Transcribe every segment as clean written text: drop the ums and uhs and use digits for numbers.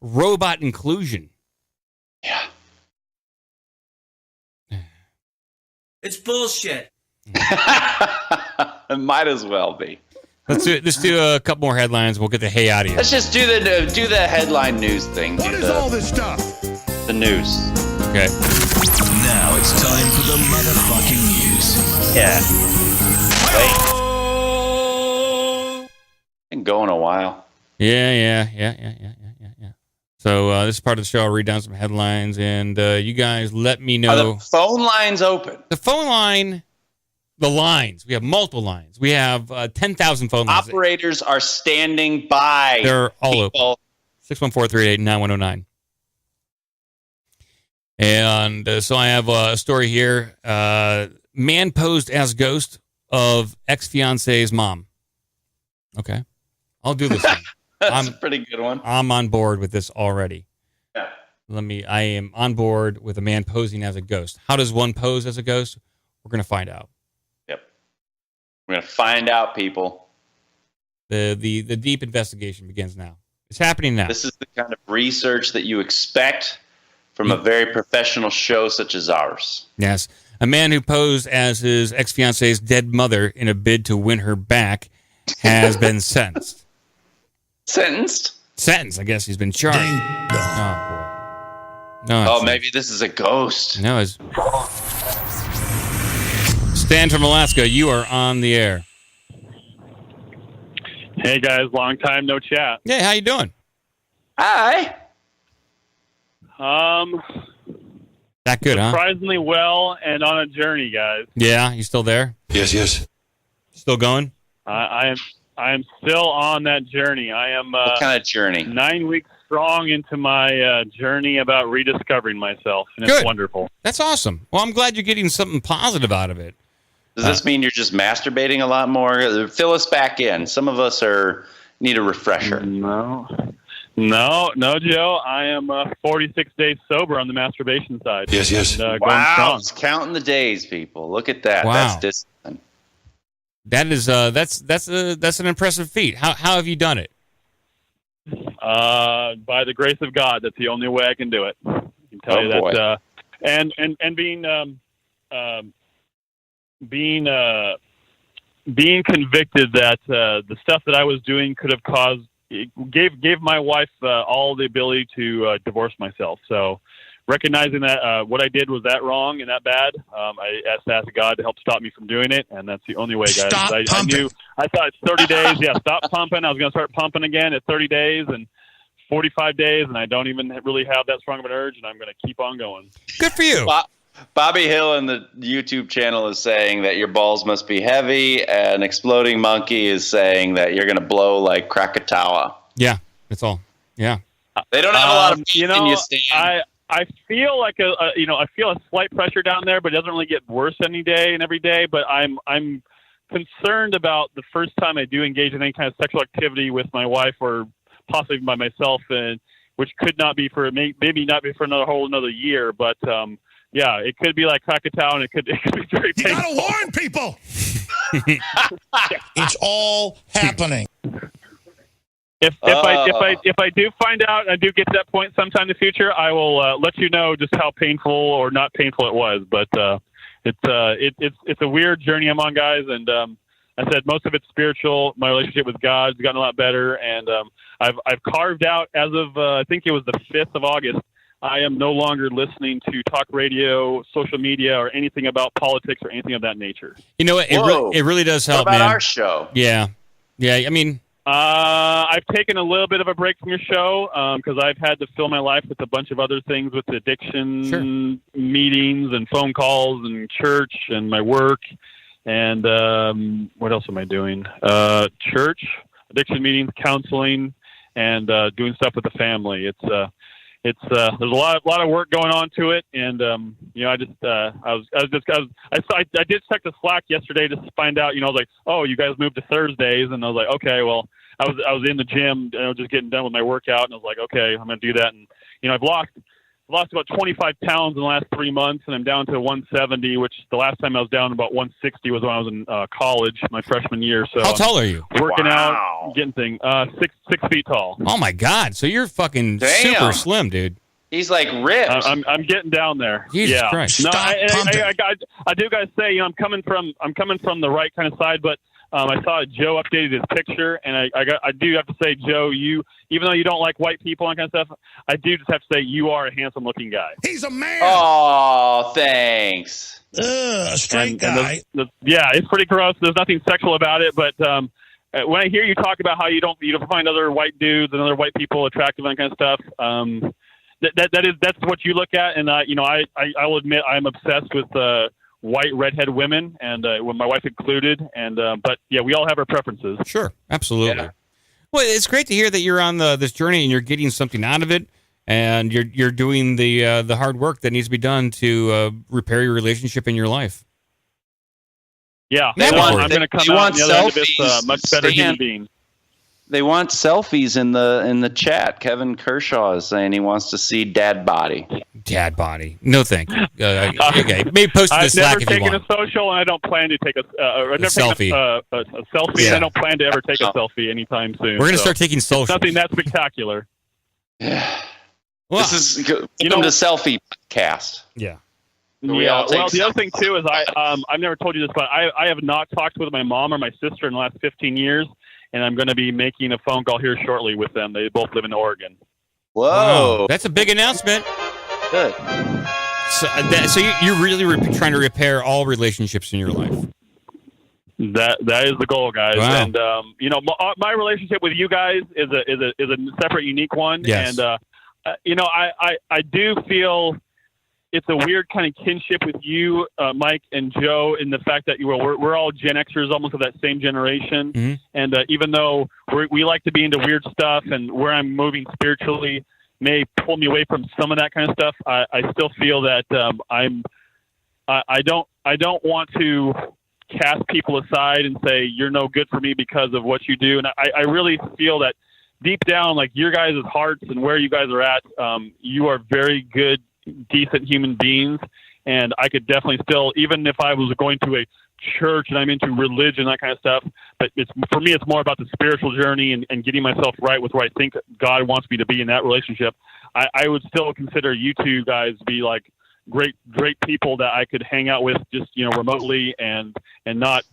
robot inclusion. Yeah. It's bullshit. It might as well be. Let's do a couple more headlines. We'll get the hay out of here. Let's just do the headline news thing. What is all this stuff? The news. Okay. Now it's time for the motherfucking news. Yeah. Wait. Been going a while. Yeah. So this is part of the show. I'll read down some headlines, and you guys let me know. Are the phone lines open? The phone line, the lines. We have multiple lines. We have 10,000 phone lines. Operators are standing by. They're all people. open. 614-389-9109. And so I have a story here. Man posed as ghost of ex-fiance's mom. Okay. I'll do this one. That's a pretty good one. I'm on board with this already. Yeah. I am on board with a man posing as a ghost. How does one pose as a ghost? We're going to find out. Yep. We're going to find out, people. The deep investigation begins now. It's happening now. This is the kind of research that you expect from a very professional show such as ours. Yes. A man who posed as his ex-fiance's dead mother in a bid to win her back has been sentenced. Sentenced. I guess he's been charged. Oh, boy. No. Maybe this is a ghost. No, it's... Stan from Alaska, you are on the air. Hey, guys. Long time no chat. Hey, how you doing? Hi. That good, huh? Surprisingly well and on a journey, guys. Yeah, you still there? Yes. Still going? I am still on that journey. I am What kind of journey? 9 weeks strong into my journey about rediscovering myself, and Good. It's wonderful. That's awesome. Well, I'm glad you're getting something positive out of it. Does this mean you're just masturbating a lot more? Fill us back in. Some of us need a refresher. No, Joe. I am 46 days sober on the masturbation side. Yes. And, Wow, going strong. it's counting the days, people. Look at that. Wow. That's discipline. That is that's an impressive feat. How have you done it? By the grace of God, that's the only way I can do it. I can tell you boy. that. And being convicted that the stuff that I was doing could have gave my wife all the ability to divorce myself. So recognizing that what I did was that wrong and that bad, I asked God to help stop me from doing it, and that's the only way, guys. Stop pumping. I thought it's 30 days. Yeah, stop pumping. I was going to start pumping again at 30 days and 45 days, and I don't even really have that strong of an urge, and I'm going to keep on going. Good for you. Bobby Hill in the YouTube channel is saying that your balls must be heavy, and Exploding Monkey is saying that you're going to blow like Krakatoa. Yeah, that's all. Yeah. They don't have a lot of faith in you, Stan. I feel like I feel a slight pressure down there, but it doesn't really get worse any day and every day. But I'm concerned about the first time I do engage in any kind of sexual activity with my wife or possibly by myself, and which could not be for maybe not be for another year. But yeah, it could be like Krakatoa, and it could be very painful. You gotta warn people. It's all happening. If I do find out and I do get to that point sometime in the future, I will let you know just how painful or not painful it was. But it's a weird journey I'm on, guys. And I said most of it's spiritual. My relationship with God's gotten a lot better, and I've carved out as of I think it was the 5th of August. I am no longer listening to talk radio, social media, or anything about politics or anything of that nature. You know what? It really does help, what about man. our show? Yeah. I mean, I've taken a little bit of a break from your show because I've had to fill my life with a bunch of other things with addiction meetings and phone calls and church and my work. And what else am I doing? Church, addiction meetings, counseling, and doing stuff with the family. There's a lot of work going on to it, and I did check the Slack yesterday to find out. I was like, oh, you guys moved to Thursdays, and I was like, okay, well, I was in the gym, just getting done with my workout, and I was like, okay, I'm gonna do that, and I've lost lost about 25 pounds in the last 3 months, and I'm down to 170, which the last time I was down about 160 was when I was in college, my freshman year. So how tall are you? Working out, getting things. 6 feet tall. Oh my God! So you're fucking super slim, dude. He's like ripped. I'm getting down there. Jesus Christ! No, Stop pumping. I do guys say, you know, I'm coming from the right kind of side, but I saw Joe updated his picture, and I do have to say, Joe, you, even though you don't like white people and kind of stuff, I do just have to say you are a handsome-looking guy. He's a man. Oh, thanks. A straight guy. Yeah, it's pretty gross. There's nothing sexual about it, but when I hear you talk about how you don't find other white dudes and other white people attractive and kind of stuff, that's what you look at, and you know, I will admit I'm obsessed with white redhead women, and with my wife included, and but yeah, we all have our preferences. Sure, absolutely. Yeah. Well, it's great to hear that you're on this journey and you're getting something out of it, and you're doing the hard work that needs to be done to repair your relationship in your life. Yeah, I'm going to come out on the other end of this much better human being. They want selfies in the chat. Kevin Kershaw is saying he wants to see dad body. Dad body. No, thank you. Okay, maybe post it in Slack if you want. I've never taken a social, and I don't plan to take a selfie. A selfie, Yeah. and I don't plan to ever take a selfie anytime soon. We're going to start taking selfies. Nothing that spectacular. Yeah. Well, This is welcome to Selfie Cast. yeah. Well, the other thing too is I've never told you this, but I have not talked with my mom or my sister in the last 15 years, and I'm going to be making a phone call here shortly with them. They both live in Oregon. Whoa, Wow, that's a big announcement. good. So you're really trying to repair all relationships in your life. That is the goal, guys. Wow. And you know, my relationship with you guys is a separate, unique one. Yes. And you know, I do feel it's a weird kind of kinship with you, Mike and Joe, in the fact that we're all Gen Xers, almost of that same generation. Mm-hmm. And even though we like to be into weird stuff, and where I'm moving spiritually may pull me away from some of that kind of stuff, I still feel that I don't want to cast people aside and say you're no good for me because of what you do. And I really feel that deep down, like your guys' hearts and where you guys are at, you are very good, decent human beings. And I could definitely still, even if I was going to a church and I'm into religion, that kind of stuff, but for me, it's more about the spiritual journey and getting myself right with where I think God wants me to be in that relationship. I would still consider you two guys to be like great people that I could hang out with just, you know, remotely and not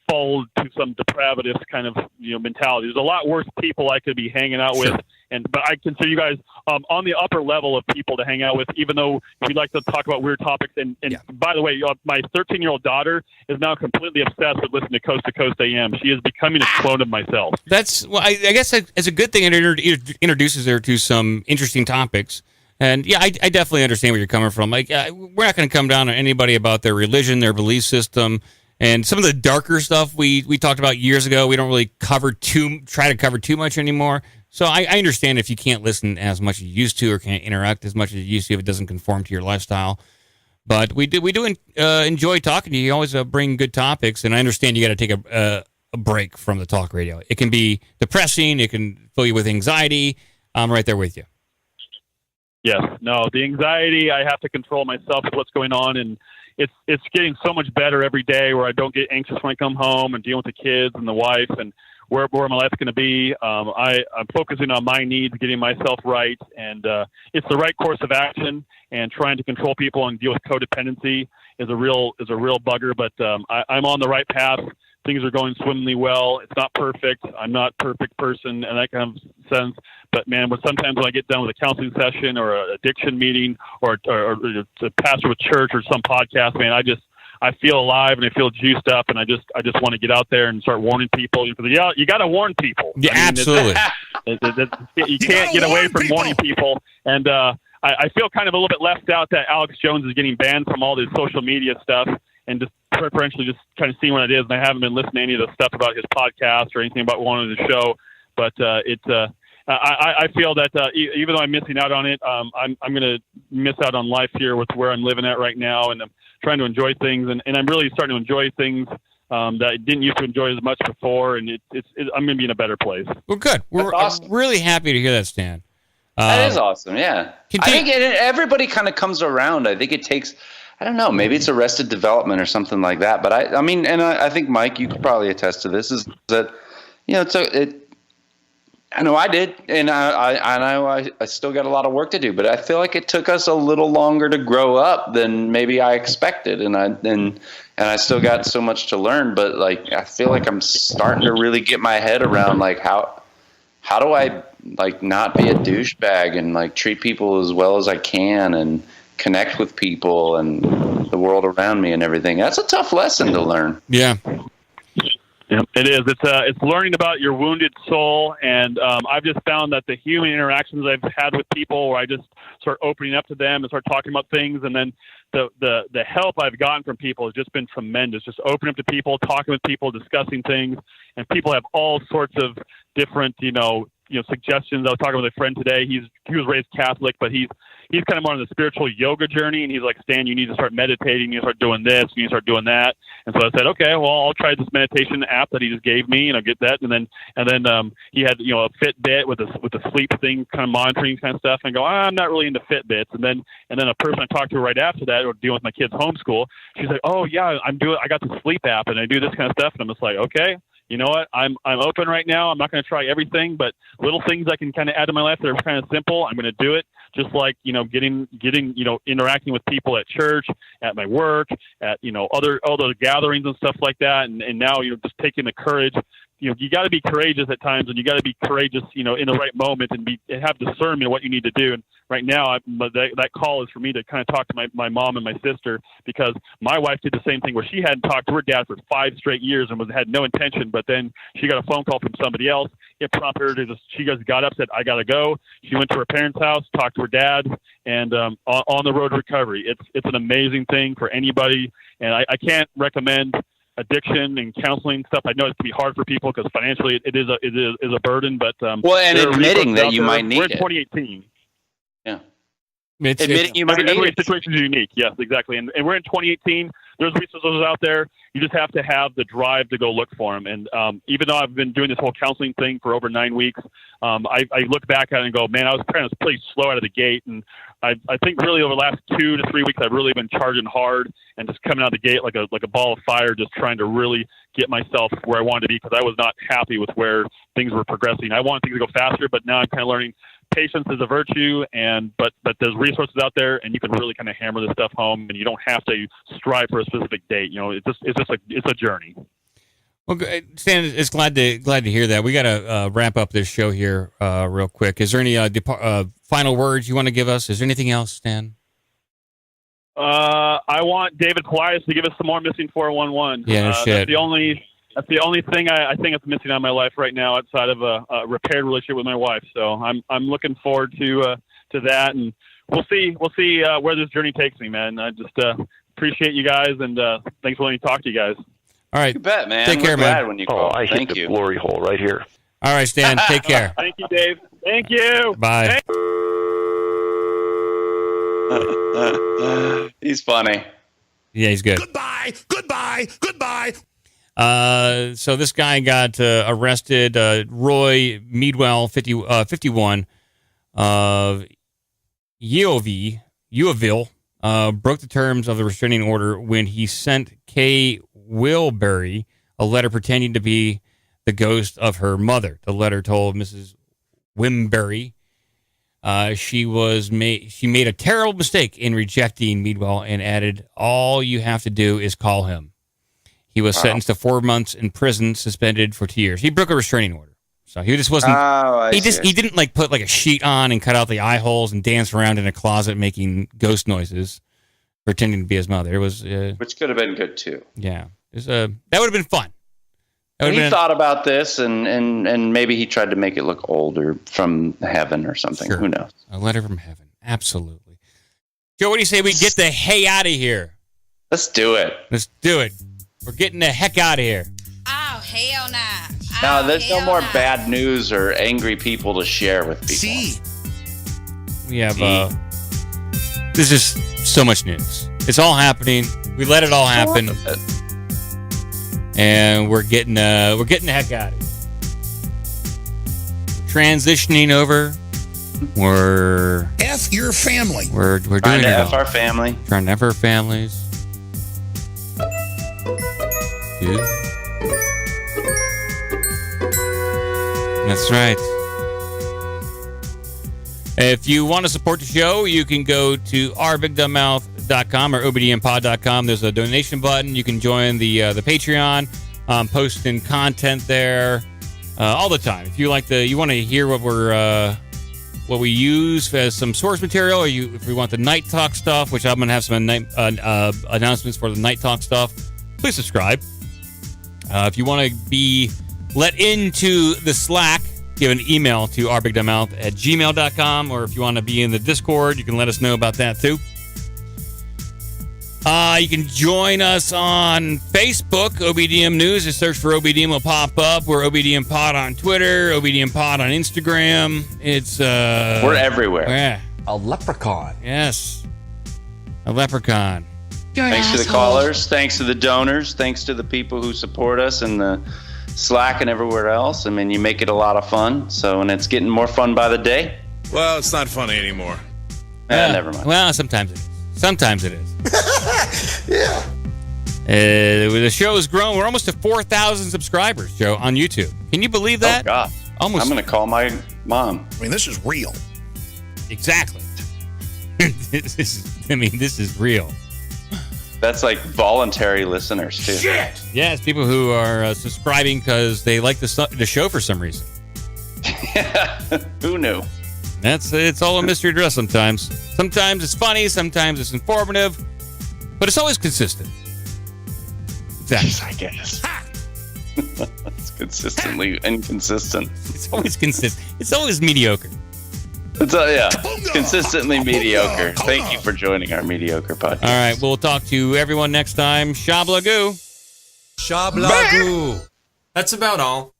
fall to some depravitous kind of, you know, mentality. There's a lot worse people I could be hanging out with. But I consider you guys on the upper level of people to hang out with, even though we like to talk about weird topics. And by the way, my 13-year-old daughter is now completely obsessed with listening to Coast AM. She is becoming a clone of myself. I guess it's a good thing. It introduces her to some interesting topics. And yeah, I definitely understand where you're coming from. Like, we're not going to come down on anybody about their religion, their belief system, and some of the darker stuff we talked about years ago. We don't really try to cover too much anymore. So I understand if you can't listen as much as you used to, or can't interact as much as you used to if it doesn't conform to your lifestyle. But we do enjoy talking to you. You always bring good topics, and I understand you got to take a break from the talk radio. It can be depressing. It can fill you with anxiety. I'm right there with you. Yes. No, the anxiety, I have to control myself with what's going on, and it's getting so much better every day where I don't get anxious when I come home and dealing with the kids and the wife and where my life's going to be. I'm focusing on my needs, getting myself right, and it's the right course of action. And trying to control people and deal with codependency is a real bugger. But I'm on the right path. Things are going swimmingly well. It's not perfect. I'm not a perfect person in that kind of sense. But man, sometimes when I get done with a counseling session or an addiction meeting or a pastor with church or some podcast, man, I feel alive and I feel juiced up, and I just want to get out there and start warning people. Yeah, you got to warn people. Yeah, absolutely. You can't get away from warning people. And I feel kind of a little bit left out that Alex Jones is getting banned from all this social media stuff, and just preferentially just kind of seeing what it is. And I haven't been listening to any of the stuff about his podcast or anything about one of the show. But I feel that even though I'm missing out on it, I'm going to miss out on life here with where I'm living at right now, and I'm trying to enjoy things, and I'm really starting to enjoy things that I didn't used to enjoy as much before, and I'm going to be in a better place. Well, good. We're awesome. really happy to hear that, Stan. That is awesome. Yeah. I Continue. think everybody kind of comes around. I think it takes, I don't know, maybe it's Arrested Development or something like that. But I mean, and I think, Mike, you could probably attest to this, is that, I know I did, and I know I still got a lot of work to do, but I feel like it took us a little longer to grow up than maybe I expected, and I still got so much to learn. But like, I feel like I'm starting to really get my head around like how do I like not be a douchebag and like treat people as well as I can and connect with people and the world around me and everything. That's a tough lesson to learn. Yeah. Yeah, it is. It's learning about your wounded soul, and I've just found that the human interactions I've had with people, where I just start opening up to them and start talking about things, and then the help I've gotten from people has just been tremendous. Just opening up to people, talking with people, discussing things, and people have all sorts of different, suggestions. I was talking with a friend today. He was raised Catholic, but he's kind of more on the spiritual yoga journey, and he's like, Stan, you need to start meditating, you need to start doing this, you need to start doing that. And so I said, okay, well, I'll try this meditation app that he just gave me, and I'll get that. And then he had, a Fitbit with a sleep thing, kind of monitoring kind of stuff. And I go, I'm not really into Fitbits. And then a person I talked to right after that, or dealing with my kids' homeschool, she's like, oh yeah, I got the sleep app and I do this kind of stuff. And I'm just like, okay. You know what? I'm open right now. I'm not going to try everything, but little things I can kind of add to my life that are kind of simple, I'm going to do it. Just like, getting, interacting with people at church, at my work, at, other gatherings and stuff like that. And now, just taking the courage. You got to be courageous at times, and you got to be courageous, in the right moment, and have discernment of what you need to do. And right now, that call is for me to kind of talk to my mom and my sister, because my wife did the same thing where she hadn't talked to her dad for 5 straight years and had no intention. But then she got a phone call from somebody else. It prompted her to she just got up, said, I got to go. She went to her parents' house, talked to her dad, and on the road to recovery. It's an amazing thing for anybody, and I can't recommend addiction and counseling stuff. I know it can be hard for people because financially it is a burden, but and admitting that you might need it. We're in 2018. Yeah. Admitting you might need it. Every situation is unique. Yes, exactly. And we're in 2018. There's resources out there. You just have to have the drive to go look for them. And even though I've been doing this whole counseling thing for over 9 weeks, I look back at it and go, man, I was kind of pretty slow out of the gate. And I think really over the last 2 to 3 weeks, I've really been charging hard and just coming out of the gate like a ball of fire, just trying to really get myself where I wanted to be, because I was not happy with where things were progressing. I wanted things to go faster, but now I'm kind of learning patience is a virtue, but there's resources out there, and you can really kind of hammer this stuff home, and you don't have to strive for a specific date. It's a journey. Well, Stan, it's glad to hear that. We got to wrap up this show here real quick. Is there any final words you want to give us? Is there anything else, Stan? I want David Polias to give us some more Missing 411. Yeah, no shit. That's the only thing I think that's missing out of my life right now, outside of a repaired relationship with my wife. So I'm looking forward to that, and we'll see where this journey takes me, man. I just appreciate you guys, and thanks for letting me talk to you guys. All right, you bet, man. Take care, man. When you call. I hit the glory hole right here. All right, Stan. Take care. Thank you, Dave. Thank you. Bye. He's funny. Yeah, he's good. Goodbye. Goodbye. Goodbye. So this guy got arrested. Roy Meadwell, 51, of Yeovil, broke the terms of the restraining order when he sent Kay Wilbury a letter pretending to be the ghost of her mother. The letter told Mrs. Wimbury she made a terrible mistake in rejecting Meadwell, and added, "All you have to do is call him." He was sentenced to 4 months in prison, suspended for 2 years. He broke a restraining order, so he just wasn't. He didn't like put like a sheet on and cut out the eye holes and dance around in a closet making ghost noises, pretending to be his mother. It was which could have been good too. Yeah, that would have been fun. He thought about this, and maybe he tried to make it look older from heaven or something. Sure. Who knows? A letter from heaven, absolutely. Joe, what do you say we get the hey out of here? Let's do it. Let's do it. We're getting the heck out of here. Oh, hell nah. Now, there's no more bad news or angry people to share with people. See. We have, there's just so much news. It's all happening. We let it all happen. And we're getting the heck out of here. Transitioning over We're F your family. we're Trying doing to it F all. our family. Trying to F our families. Dude. That's right. If you want to support the show, you can go to ourbigdumbmouth.com or obdmpod.com. There's a donation button. You can join the Patreon. Posting content there all the time. If you you want to hear what we use as some source material, or if we want the Night Talk stuff, which I'm going to have some announcements for the Night Talk stuff, please subscribe. If you want to be let into the Slack, give an email to ourbigdumbmouth@gmail.com, or if you want to be in the Discord, you can let us know about that too. You can join us on Facebook, OBDM News. Just search for OBDM, will pop up. We're OBDM Pod on Twitter, OBDM Pod on Instagram. It's We're everywhere. Yeah. A leprechaun. Yes. A leprechaun. Thanks to the callers. Thanks to the donors. Thanks to the people who support us in the Slack and everywhere else. I mean, you make it a lot of fun. So, and it's getting more fun by the day. Well, it's not funny anymore. Never mind. Well, sometimes it is. Sometimes it is. Yeah. The show has grown. We're almost to 4,000 subscribers, Joe, on YouTube. Can you believe that? Oh, God. Almost. I'm going to call my mom. I mean, this is real. Exactly. This is real. That's like voluntary listeners, too. Shit! Yes, people who are subscribing because they like the show for some reason. Who knew? It's all a mystery to us sometimes. Sometimes it's funny, sometimes it's informative, but it's always consistent. Exactly. I guess. It's consistently inconsistent. It's always consistent. It's always mediocre. It's consistently mediocre. Thank you for joining our mediocre podcast. All right, we'll talk to everyone next time. Shablagoo. Shablagoo. That's about all.